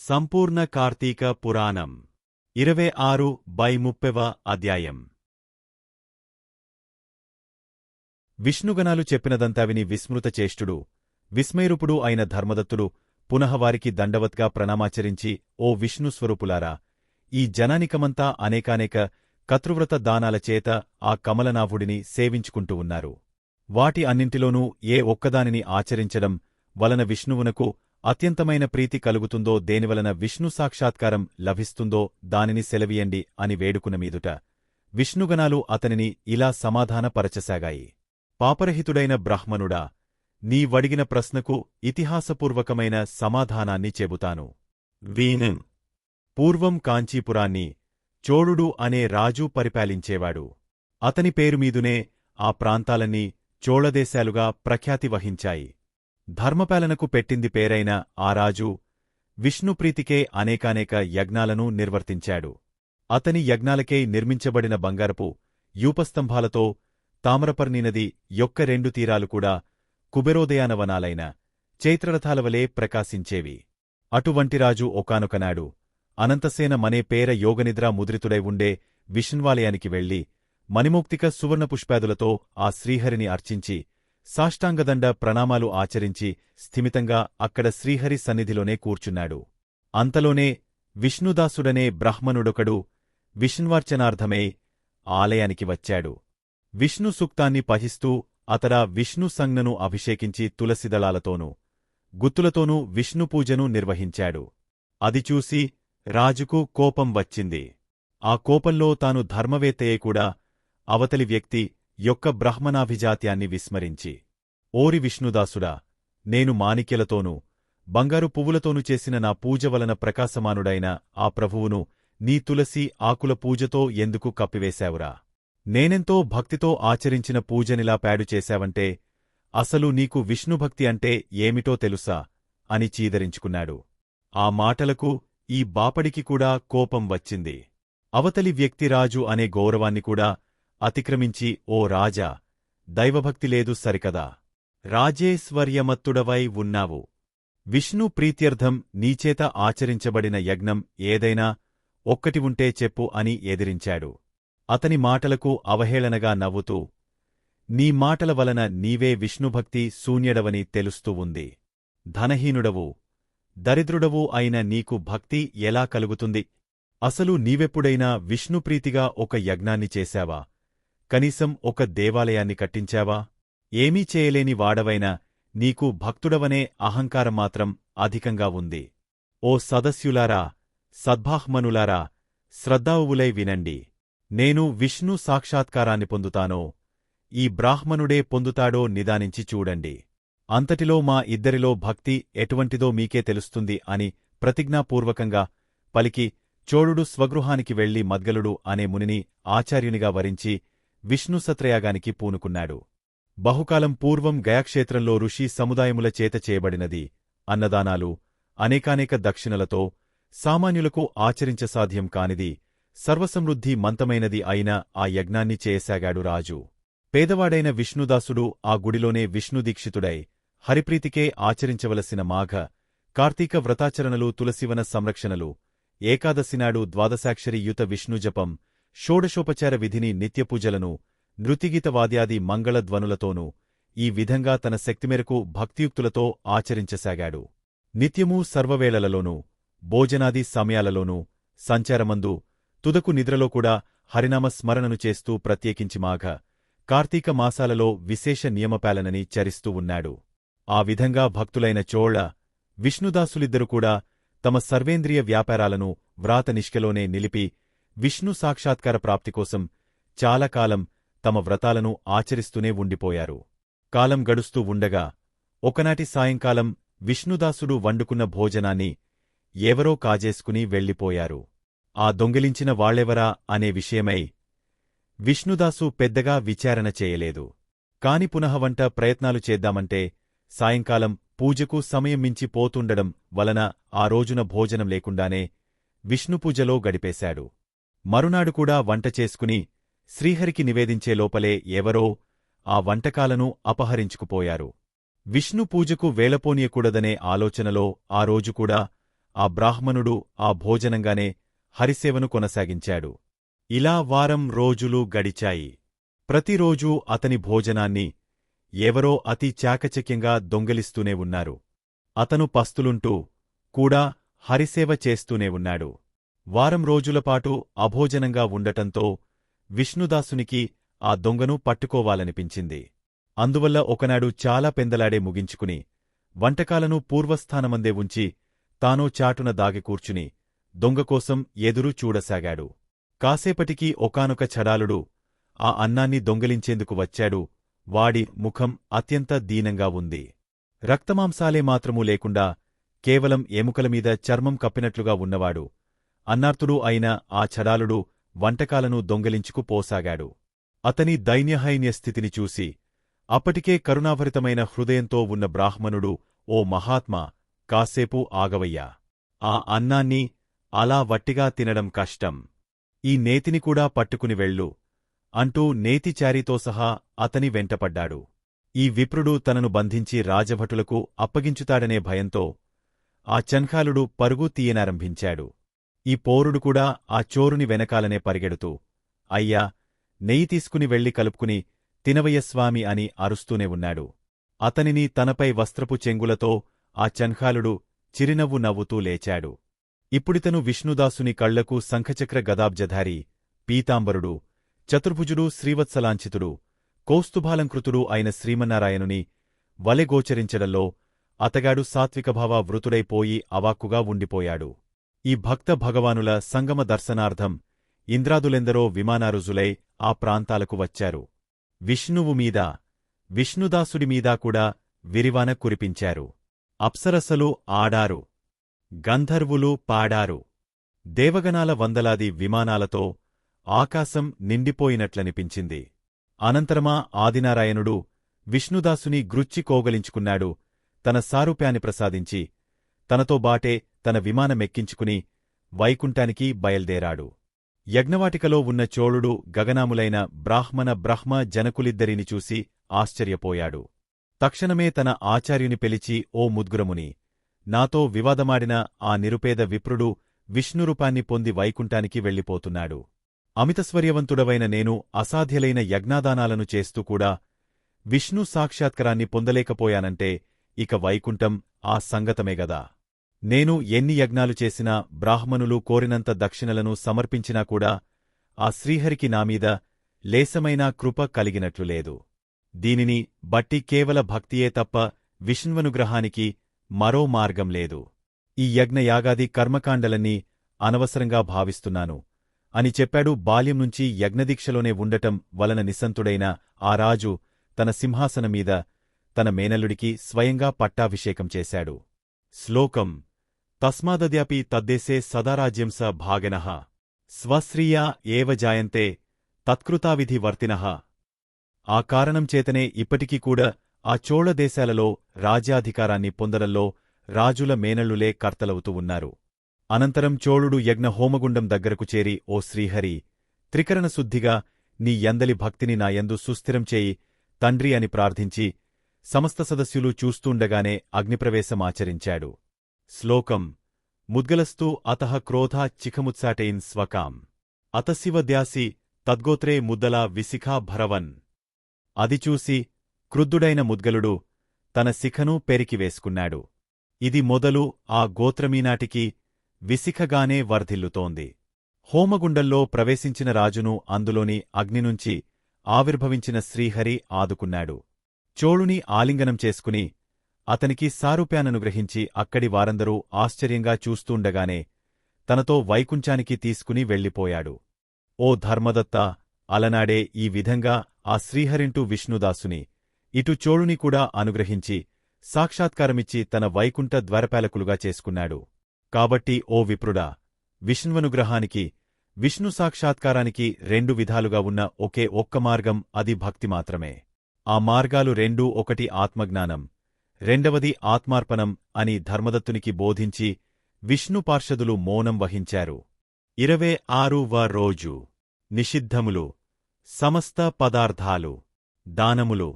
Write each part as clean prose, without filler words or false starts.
సంపూర్ణ కార్తీక పురాణం 26/30వ అధ్యాయం. విష్ణుగణాలు చెప్పినదంతా విని విస్మృతచేష్టుడు, విస్మయరూపుడు అయిన ధర్మదత్తుడు పునః వారికి దండవత్గా ప్రణామాచరించి, ఓ విష్ణుస్వరూపులారా, ఈ జనానికమంతా అనేకానేక కతృవ్రత దానాలచేత ఆ కమలనాభుడిని సేవించుకుంటూ ఉన్నారు. వాటి అన్నింటిలోనూ ఏ ఒక్కదానిని ఆచరించడం వలన విష్ణువునకు అత్యంతమైన ప్రీతి కలుగుతుందో, దేనివలన విష్ణు సాక్షాత్కారం లభిస్తుందో దానిని సెలవీయండి అని వేడుకున్న మీదుట విష్ణుగణాలు అతనిని ఇలా సమాధానపరచసాగాయి. పాపరహితుడైన బ్రాహ్మణుడా, నీ వడిగిన ప్రశ్నకు ఇతిహాసపూర్వకమైన సమాధానాన్ని చెబుతాను. వీణం. పూర్వం కాంచీపురాన్ని చోళుడు అనే రాజు పరిపాలించేవాడు. అతని పేరుమీదునే ఆ ప్రాంతాలన్నీ చోళదేశాలుగా ప్రఖ్యాతి వహించాయి. ధర్మపాలనకు పెట్టింది పేరైన ఆ రాజు విష్ణుప్రీతికే అనేకానేక యజ్ఞాలను నిర్వర్తించాడు. అతని యజ్ఞాలకై నిర్మించబడిన బంగారపు యూపస్తంభాలతో తామ్రపర్ణి నది యొక్క 2 తీరాలు కూడా కుబేరోదయానవనాలైన చైత్రరథాలవలే ప్రకాశించేవి. అటువంటి రాజు ఒకానొకనాడు అనంతసేన మనే పేర యోగనిద్రా ముద్రితుడై ఉండే విష్ణువాలయానికి వెళ్లి మణిమౌక్తిక సువర్ణపుష్పాదులతో ఆ శ్రీహరిని అర్చించి సాష్టాంగదండ ప్రణామాలు ఆచరించి స్థిమితంగా అక్కడ శ్రీహరి సన్నిధిలోనే కూర్చున్నాడు. అంతలోనే విష్ణుదాసుడనే బ్రాహ్మణుడొకడు విష్ణ్వార్చనార్థమై ఆలయానికి వచ్చాడు. విష్ణు సూక్తాన్ని పఠిస్తూ అతడా విష్ణు సంజ్ఞను అభిషేకించి తులసిదళాలతోనూ గుత్తులతోనూ విష్ణుపూజను నిర్వహించాడు. అది చూసి రాజుకు కోపం వచ్చింది. ఆ కోపంలో తాను ధర్మవేత్తయే కూడా అవతలి వ్యక్తి యొక్క బ్రాహ్మణాభిజాత్యాన్ని విస్మరించి, ఓరి విష్ణుదాసుడా, నేను మాణిక్యలతోనూ బంగారు పువ్వులతోనూ చేసిన నా పూజ వలన ప్రకాశమానుడైన ఆ ప్రభువును నీ తులసి ఆకుల పూజతో ఎందుకు కప్పివేశావురా? నేనెంతో భక్తితో ఆచరించిన పూజనిలా పాడు చేశావంటే అసలు నీకు విష్ణుభక్తి అంటే ఏమిటో తెలుసా అని చీదరించుకున్నాడు. ఆ మాటలకు ఈ బాపడికి కూడా కోపం వచ్చింది. అవతలి వ్యక్తి రాజు అనే గౌరవాన్ని కూడా అతిక్రమించి, ఓ రాజా, దైవభక్తి లేదు సరికదా? రాజేశ్వర్యమత్తుడవై ఉన్నావు. విష్ణు ప్రీత్యర్థం నీచేత ఆచరించబడిన యజ్ఞం ఏదైనా ఒక్కటి ఉంటే చెప్పు అని ఎదిరించాడు. అతని మాటలకు అవహేళనగా నవ్వుతూ, నీ మాటల వలన నీవే విష్ణుభక్తి శూన్యడవని తెలుస్తూ ఉంది. ధనహీనుడవు, దరిద్రుడవు అయిన నీకు భక్తి ఎలా కలుగుతుంది? అసలు నీవెప్పుడైనా విష్ణుప్రీతిగా ఒక యజ్ఞాన్ని చేశావా? కనీసం ఒక దేవాలయాన్ని కట్టించావా? ఏమీ చేయలేని వాడవైనా నీకు భక్తుడవనే అహంకారం మాత్రం అధికంగా ఉంది. ఓ సదస్యులారా, సద్భాహ్మనులారా, శ్రద్ధావులై వినండి. నేను విష్ణు సాక్షాత్కారాన్ని పొందుతానో, ఈ బ్రాహ్మణుడే పొందుతాడో నిదానించి చూడండి. అంతటిలో మా ఇద్దరిలో భక్తి ఎటువంటిదో మీకే తెలుస్తుంది అని ప్రతిజ్ఞాపూర్వకంగా పలికి చోళుడు స్వగృహానికి వెళ్లి మద్గలుడు అనే మునిని ఆచార్యునిగా వరించి విష్ణుసత్రయాగానికి పూనుకున్నాడు. బహుకాలం పూర్వం గయాక్షేత్రంలో ఋషి సముదాయముల చేత చేయబడినది అన్నదానాలు, అనేకానేక దక్షిణలతో సామాన్యులకు ఆచరించసాధ్యం కానిది, సర్వసమృద్ధి మంతమైనది అయిన ఆ యజ్ఞాన్ని చేయసాగాడు రాజు. పేదవాడైన విష్ణుదాసుడు ఆ గుడిలోనే విష్ణుదీక్షితుడై హరిప్రీతికే ఆచరించవలసిన మాఘ, కార్తీక వ్రతాచరణలు, తులసివన సంరక్షణలు, ఏకాదశినాడు ద్వాదశాక్షరియుత విష్ణుజపం, షోడశోపచార విధిని, నిత్యపూజలను, నృతిగీతవాద్యాది మంగళధ్వనులతోనూ ఈ విధంగా తన శక్తిమేరకు భక్తియుక్తులతో ఆచరించసాగాడు. నిత్యమూ సర్వవేళలలోనూ, భోజనాది సమయాలలోనూ, సంచారమందు, తుదకు నిద్రలో కూడా హరినామ స్మరణను చేస్తూ ప్రత్యేకించి మాఘ, కార్తీక మాసాలలో విశేష నియమపాలనని చరిస్తూ ఉన్నాడు. ఆ విధంగా భక్తులైన చోళ, విష్ణుదాసులిద్దరూ కూడా తమ సర్వేంద్రియ వ్యాపారాలను వ్రాత నిష్కలోనే నిలిపి విష్ణు సాక్షాత్కార ప్రాప్తికోసం చాలా కాలం తమ వ్రతాలను ఆచరిస్తూనే ఉండిపోయారు. కాలం గడుస్తూ ఉండగా ఒకనాటి సాయంకాలం విష్ణుదాసుడు వండుకున్న భోజనాన్ని ఎవరో కాజేసుకుని వెళ్ళిపోయారు. ఆ దొంగిలించిన వాళ్లెవరా అనే విషయమై విష్ణుదాసు పెద్దగా విచారణ చేయలేదు. కాని పునః వంట ప్రయత్నాలు చేద్దామంటే సాయంకాలం పూజకు సమయం మించి పోతుండడం వలన ఆ రోజున భోజనం లేకుండానే విష్ణుపూజలో గడిపేశాడు. మరునాడు కూడా వంట చేసుకుని శ్రీహరికి నివేదించే లోపలే ఎవరో ఆ వంటకాలను అపహరించుకుపోయారు. విష్ణు పూజకు వేళపోనీయకూడదనే ఆలోచనలో ఆ రోజు కూడా ఆ బ్రాహ్మణుడు ఆ భోజనంగానే హరిసేవను కొనసాగించాడు. ఇలా వారం రోజులు గడిచాయి. ప్రతిరోజూ అతని భోజనాన్ని ఎవరో అతి చాకచక్యంగా దొంగిలిస్తూనే ఉన్నారు. అతను పస్తులుంటూ కూడా హరిసేవ చేస్తూనే ఉన్నాడు. వారం రోజులపాటు అభోజనంగా ఉండటంతో విష్ణుదాసునికి ఆ దొంగను పట్టుకోవాలనిపించింది. అందువల్ల ఒకనాడు చాలా పెందలాడే ముగించుకుని వంటకాలను పూర్వస్థానమందే ఉంచి తానో చాటున దాగి కూర్చుని దొంగకోసం ఎదురు చూడసాగాడు. కాసేపటికి ఒకానొక చడాలుడు ఆ అన్నాన్ని దొంగిలించేందుకు వచ్చాడు. వాడి ముఖం అత్యంత దీనంగా ఉంది. రక్తమాంసాలే మాత్రమూ లేకుండా కేవలం ఎముకలమీద చర్మం కప్పినట్లుగా ఉన్నవాడు. అన్నార్తుడు అయిన ఆ చడాలుడు వంటకాలను దొంగిలించుకు పోసాగాడు. అతని దైన్యహైన్యస్థితిని చూసి అప్పటికే కరుణాభరితమైన హృదయంతో ఉన్న బ్రాహ్మణుడు, ఓ మహాత్మా, కాసేపు ఆగవయ్యా. ఆ అన్నాన్ని అలా వట్టిగా తినడం కష్టం. ఈ నేతిని కూడా పట్టుకుని వెళ్ళు అంటూ నేతిచారితో సహా అతని వెంటపడ్డాడు. ఈ విప్రుడు తనను బంధించి రాజభటులకు అప్పగించుతాడనే భయంతో ఆ చన్ఖాలుడు పరుగు తీయనారంభించాడు. ఈ పోరుడు కూడా ఆ చోరుని వెనకాలనే పరిగెడుతూ, అయ్యా, నెయ్యి తీసుకుని వెళ్లి కలుపుకుని తినవయ్యస్వామి అని అరుస్తూనే ఉన్నాడు. అతనిని తనపై వస్త్రపు చెంగులతో ఆ చన్ఖాలుడు చిరినవ్వు నవ్వుతూ లేచాడు. ఇప్పుడితను విష్ణుదాసుని కళ్లకు శంఖచక్ర గదాబ్జధారి, పీతాంబరుడు, చతుర్భుజుడు, శ్రీవత్సలాంఛితుడు, కౌస్తుభాలంకృతుడు అయిన శ్రీమన్నారాయణుని వలెగోచరించడంలో అతగాడు సాత్వికభావ వృతుడైపోయి అవాక్కుగా ఉండిపోయాడు. ఈ భక్త భగవానుల సంగమ దర్శనార్థం ఇంద్రాదులెందరో విమానారుజులై ఆ ప్రాంతాలకు వచ్చారు. విష్ణువు మీద, విష్ణుదాసుడిమీదా కూడా విరివాన కురిపించారు. అప్సరసలు ఆడారు. గంధర్వులు పాడారు. దేవగణాల వందలాది విమానాలతో ఆకాశం నిండిపోయినట్లనిపించింది. అనంతరమా ఆదినారాయణుడు విష్ణుదాసుని గ్రుచ్చి కోగలించుకున్నాడు. తన సారూప్యాన్ని ప్రసాదించి తనతో బాటే తన విమానమెక్కించుకుని వైకుంఠానికి బయల్దేరాడు. యజ్ఞవాటికలో ఉన్న చోళుడు గగనాములైన బ్రహ్మ జనకులిద్దరిని చూసి ఆశ్చర్యపోయాడు. తక్షణమే తన ఆచార్యుని పిలిచి, ఓ ముద్గురముని, నాతో వివాదమాడిన ఆ నిరుపేద విప్రుడు విష్ణురూపాన్ని పొంది వైకుంఠానికి వెళ్ళిపోతున్నాడు. అమితస్వర్యవంతుడవైన నేను అసాధ్యలైన యజ్ఞాదానాలను చేస్తూ కూడా విష్ణు సాక్షాత్కారాన్ని పొందలేకపోయానంటే ఇక వైకుంఠం ఆ సంగతమేగదా. నేను ఎన్ని యజ్ఞాలు చేసినా, బ్రాహ్మణులు కోరినంత దక్షిణలను సమర్పించినా కూడా ఆ శ్రీహరికి నామీద లేశమైనా కృప కలిగినట్లు లేదు. దీనిని బట్టి కేవల భక్తియే తప్ప విష్ణువనుగ్రహానికి మరో మార్గం లేదు. ఈ యజ్ఞయాగాది కర్మకాండలన్నీ అనవసరంగా భావిస్తున్నాను అని చెప్పాడు. బాల్యం నుంచి యజ్ఞదీక్షలోనే ఉండటం వలన నిస్సంతుడైన ఆ రాజు తన సింహాసనమీద తన మేనల్లుడికి స్వయంగా పట్టాభిషేకం చేశాడు. శ్లోకం: తస్మాదద్యాపి తద్దేశే సదారాజ్యం స భాగనః స్వశ్రియా ఏవ జాయంతే తత్కృతావిధివర్తినః. ఆ కారణం చేతనే ఇప్పటికీ కూడా ఆ చోళ దేశాలలో రాజ్యాధికారాన్ని పొందడంలో రాజుల మేనల్లులే కర్తలవుతూ ఉన్నారు. అనంతరం చోళుడు యజ్ఞ హోమగుండం దగ్గరకు చేరి, ఓ శ్రీహరి, త్రికరణశుద్ధిగా నీ యందలి భక్తిని నాయందు సుస్థిరం చేయి తండ్రి అని ప్రార్థించి సమస్త సదస్యులు చూస్తూండగానే అగ్నిప్రవేశమాచరించాడు. శ్లోకం: ముద్గలస్తు అతః క్రోధా చిఖముత్సాటైన్ స్వకాం అతశివ ద్యాసి తద్గోత్రే ముద్దలా విశిఖా భరవన్. అది చూసి క్రుద్ధుడైన ముద్గలుడు తన శిఖను పెరికివేసుకున్నాడు. ఇది మొదలు ఆ గోత్రమీనాటికి విశిఖగానే వర్ధిల్లుతోంది. హోమగుండంలో ప్రవేశించిన రాజును అందులోని అగ్నినుంచి ఆవిర్భవించిన శ్రీహరి ఆదుకున్నాడు. చోళుని ఆలింగనం చేసుకుని అతనికి సారూప్యాననుగ్రహించి అక్కడి వారందరూ ఆశ్చర్యంగా చూస్తూండగానే తనతో వైకుంఠానికి తీసుకుని వెళ్ళిపోయాడు. ఓ ధర్మదత్తా, అలనాడే ఈ విధంగా ఆ శ్రీహరింటూ విష్ణుదాసుని, ఇటు చోళుని కూడా అనుగ్రహించి సాక్షాత్కారమిచ్చి తన వైకుంఠ ద్వారపాలకులుగా చేసుకున్నాడు. కాబట్టి ఓ విప్రుడా, విష్ణువనుగ్రహానికి, విష్ణు సాక్షాత్కారానికి రెండు విధాలుగా ఉన్న ఒకే ఒక్క మార్గం, అది భక్తి మాత్రమే. ఆ మార్గాలు రెండూ, ఒకటి ఆత్మజ్ఞానం, రెండవది ఆత్మార్పణం అని ధర్మదత్తునికి బోధించి విష్ణు పార్షదులు మౌనం వహించారు. 26వ రోజు. నిషిద్ధములు, సమస్త పదార్థాలు, దానములు,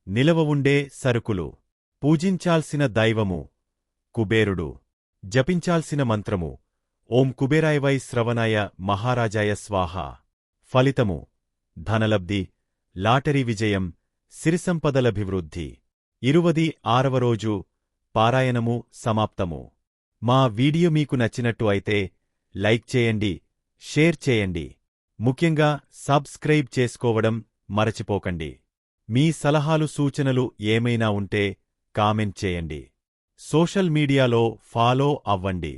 నిలవ ఉండే సరుకులు, పూజించాల్సిన దైవము కుబేరుడు, జపించాల్సిన మంత్రము ఓం కుబేరాయ శ్రవణాయ మహారాజాయ స్వాహ. ఫలితము ధనలబ్ధి, లాటరీ విజయం, సిరిసంపదలభివృద్ధి. 26వ రోజు పారాయణము సమాప్తము. మా వీడియో మీకు నచ్చినట్టు అయితే లైక్ చేయండి, షేర్ చేయండి. ముఖ్యంగా సబ్స్క్రైబ్ చేసుకోవడం మరచిపోకండి. మీ సలహాలు సూచనలు ఏమైనా ఉంటే కామెంట్ చేయండి. సోషల్ మీడియాలో ఫాలో అవ్వండి.